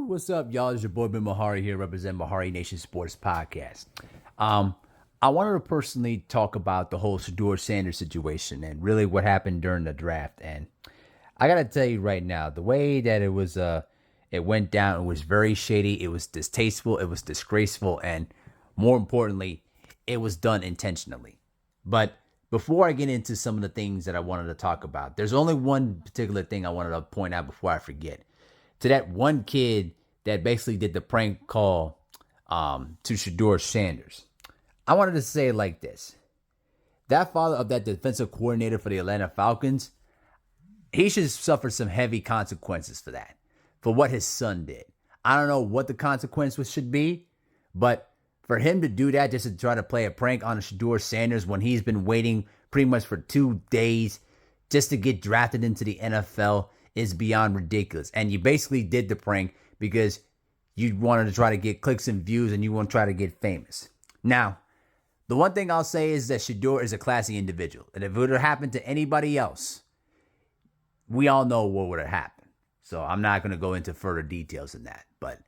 What's up, y'all? It's your boy Ben Mahari here, representing Mahari Nation Sports Podcast. I wanted to personally talk about the whole Shedeur Sanders situation and really what happened during the draft. And I gotta tell you right now, the way that it went down, it was very shady. It was distasteful. It was disgraceful, and more importantly, it was done intentionally. But before I get into some of the things that I wanted to talk about, there's only one particular thing I wanted to point out before I forget. To that one kid that basically did the prank call to Shedeur Sanders, I wanted to say it like this. That father of that defensive coordinator for the Atlanta Falcons, he should suffer some heavy consequences for that, for what his son did. I don't know what the consequences should be, but for him to do that just to try to play a prank on Shedeur Sanders when he's been waiting pretty much for 2 days just to get drafted into the NFL is beyond ridiculous. And you basically did the prank because you wanted to try to get clicks and views and you want to try to get famous. Now, the one thing I'll say is that Shedeur is a classy individual. And if it would have happened to anybody else, we all know what would have happened. So I'm not going to go into further details than that. But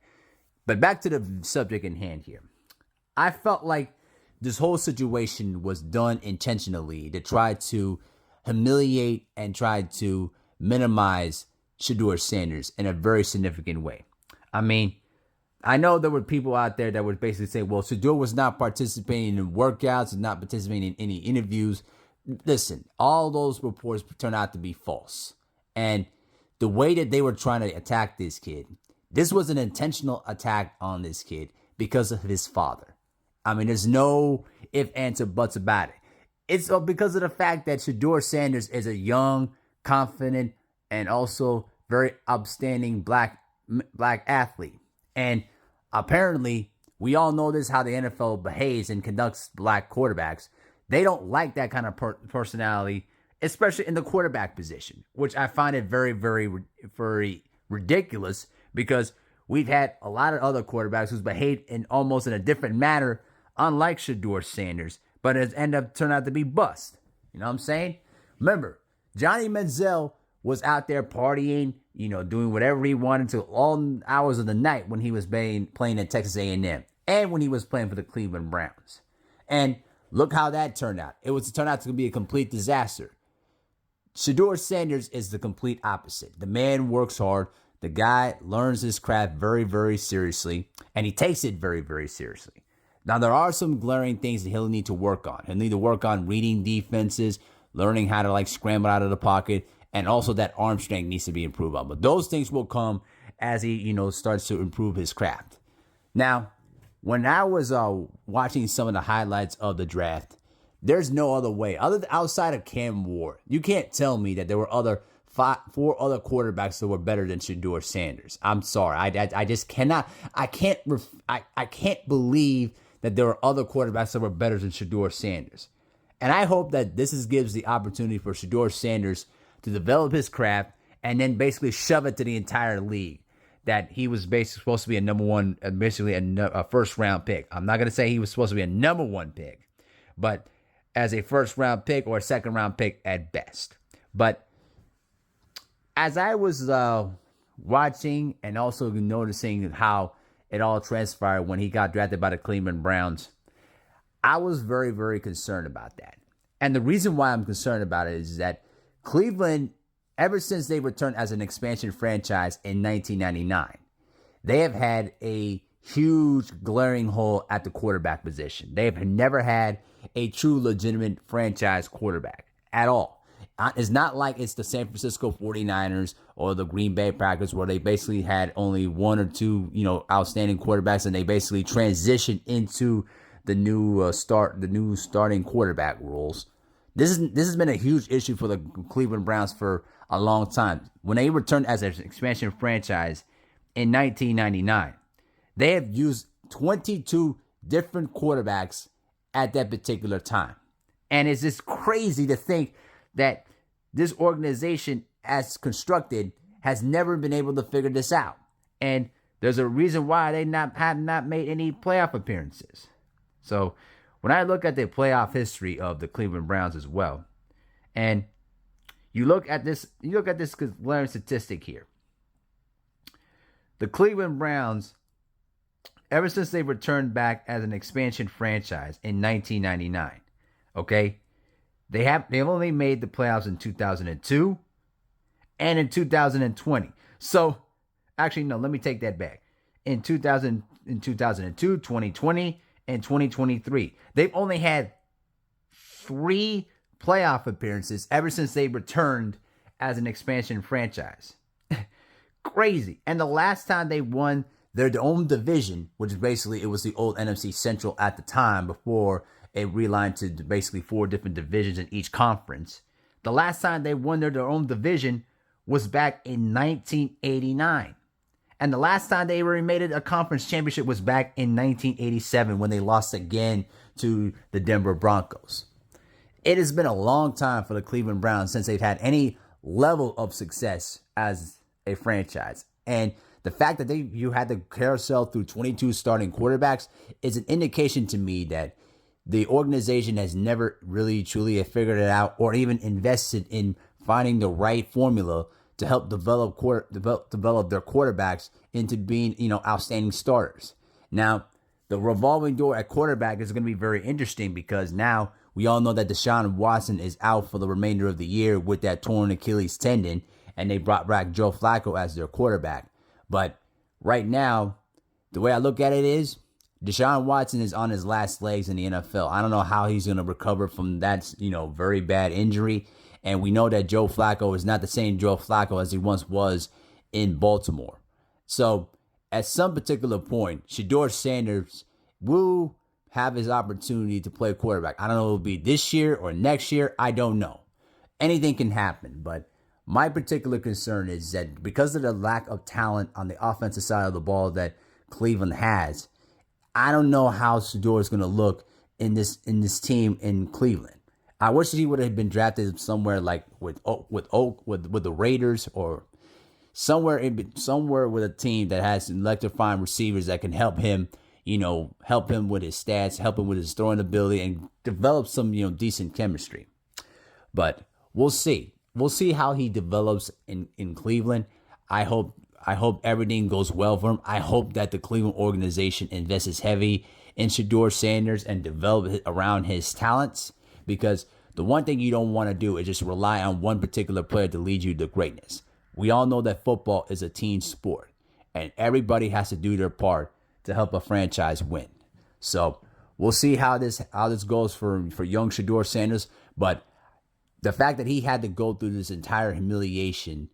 back to the subject in hand here. I felt like this whole situation was done intentionally to try to humiliate and try to minimize Shedeur Sanders in a very significant way. I mean, I know there were people out there that would basically say, well, Shedeur was not participating in workouts and not participating in any interviews. Listen, all those reports turned out to be false. And the way that they were trying to attack this kid, this was an intentional attack on this kid because of his father. I mean, there's no ifs, ands, or buts about it. It's because of the fact that Shedeur Sanders is a young, confident, and also very upstanding black athlete. And apparently, we all know this, how the NFL behaves and conducts black quarterbacks. They don't like that kind of personality, especially in the quarterback position, which I find it very, very, very ridiculous because we've had a lot of other quarterbacks who's behaved in almost in a different manner, unlike Shedeur Sanders, but has ended up turning out to be bust. You know what I'm saying? Remember, Johnny Manziel was out there partying, doing whatever he wanted to all hours of the night when he was playing at Texas A&M and when he was playing for the Cleveland Browns. And look how that turned out. It turned out to be a complete disaster. Shedeur Sanders is the complete opposite. The man works hard. The guy learns his craft very, very seriously, and he takes it very, very seriously. Now, there are some glaring things that he'll need to work on. He'll need to work on reading defenses, learning how to scramble out of the pocket, and also that arm strength needs to be improved on. But those things will come as he, starts to improve his craft. Now, when I was watching some of the highlights of the draft, there's no other way outside of Cam Ward. You can't tell me that there were four other quarterbacks that were better than Shedeur Sanders. I'm sorry. I just cannot. I can't believe that there were other quarterbacks that were better than Shedeur Sanders. And I hope that this gives the opportunity for Shedeur Sanders to develop his craft and then basically shove it to the entire league that he was basically supposed to be a number one, basically a first round pick. I'm not going to say he was supposed to be a number one pick, but as a first round pick or a second round pick at best. But as I was watching and also noticing how it all transpired when he got drafted by the Cleveland Browns, I was very, very concerned about that. And the reason why I'm concerned about it is that Cleveland, ever since they returned as an expansion franchise in 1999, they have had a huge glaring hole at the quarterback position. They have never had a true legitimate franchise quarterback at all. It's not like it's the San Francisco 49ers or the Green Bay Packers where they basically had only one or two, outstanding quarterbacks and they basically transitioned into the new starting quarterback roles. This has been a huge issue for the Cleveland Browns for a long time. When they returned as an expansion franchise in 1999, they have used 22 different quarterbacks at that particular time. And it's just crazy to think that this organization, as constructed, has never been able to figure this out. And there's a reason why they have not made any playoff appearances. So when I look at the playoff history of the Cleveland Browns as well, and you look at this glaring statistic here. the Cleveland Browns, ever since they returned back as an expansion franchise in 1999, okay, they've only made the playoffs in 2002 and in 2020. So, actually, no, let me take that back. In 2002, 2020, and 2023, they've only had 3 playoff appearances ever since they returned as an expansion franchise. Crazy. And the last time they won their own division, which is basically, it was the old NFC Central at the time before it realigned to basically 4 different divisions in each conference. The last time they won their own division was back in 1989. And the last time they made it a conference championship was back in 1987 when they lost again to the Denver Broncos. It has been a long time for the Cleveland Browns since they've had any level of success as a franchise. And the fact that you had the carousel through 22 starting quarterbacks is an indication to me that the organization has never really truly figured it out or even invested in finding the right formula to help develop their quarterbacks into being, outstanding starters. Now, the revolving door at quarterback is going to be very interesting because now we all know that Deshaun Watson is out for the remainder of the year with that torn Achilles tendon, and they brought back Joe Flacco as their quarterback. But right now, the way I look at it is Deshaun Watson is on his last legs in the NFL. I don't know how he's going to recover from that, very bad injury. And we know that Joe Flacco is not the same Joe Flacco as he once was in Baltimore. So at some particular point, Shedeur Sanders will have his opportunity to play quarterback. I don't know if it'll be this year or next year. I don't know. Anything can happen. But my particular concern is that because of the lack of talent on the offensive side of the ball that Cleveland has, I don't know how Shedeur is going to look in this team in Cleveland. I wish he would have been drafted somewhere like with the Raiders or somewhere with a team that has electrifying receivers that can help him, help him with his stats, help him with his throwing ability, and develop some, decent chemistry. But we'll see. We'll see how he develops in Cleveland. I hope everything goes well for him. I hope that the Cleveland organization invests heavy in Shedeur Sanders and develop it around his talents, because the one thing you don't want to do is just rely on one particular player to lead you to greatness. We all know that football is a team sport, and everybody has to do their part to help a franchise win. So we'll see how this goes for young Shedeur Sanders. But the fact that he had to go through this entire humiliation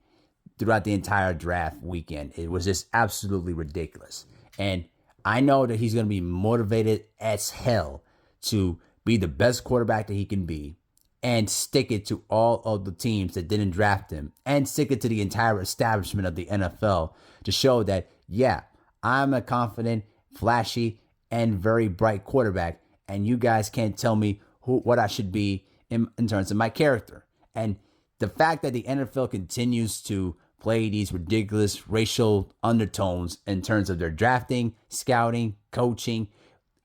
throughout the entire draft weekend, it was just absolutely ridiculous. And I know that he's going to be motivated as hell to be the best quarterback that he can be and stick it to all of the teams that didn't draft him and stick it to the entire establishment of the NFL to show that, yeah, I'm a confident, flashy, and very bright quarterback, and you guys can't tell me what I should be in terms of my character. And the fact that the NFL continues to play these ridiculous racial undertones in terms of their drafting, scouting, coaching,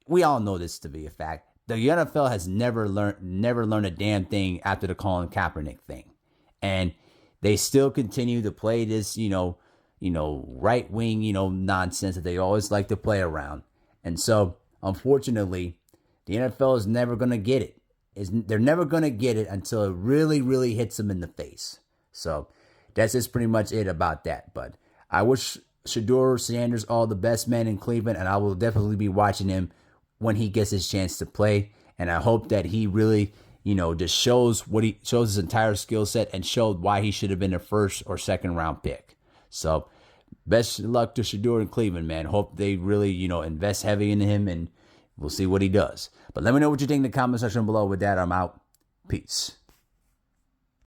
we all know this to be a fact. The NFL has never learned a damn thing after the Colin Kaepernick thing. And they still continue to play this, right wing, nonsense that they always like to play around. And so, unfortunately, the NFL is never going to get it. They're never going to get it until it really, really hits them in the face. So that's just pretty much it about that. But I wish Shedeur Sanders all the best, man, in Cleveland, and I will definitely be watching him when he gets his chance to play. And I hope that he really, just shows his entire skill set and showed why he should have been a first or second round pick. So best luck to Shedeur in Cleveland, man. Hope they really, invest heavy in him, and we'll see what he does. But let me know what you think in the comment section below. With that, I'm out. Peace.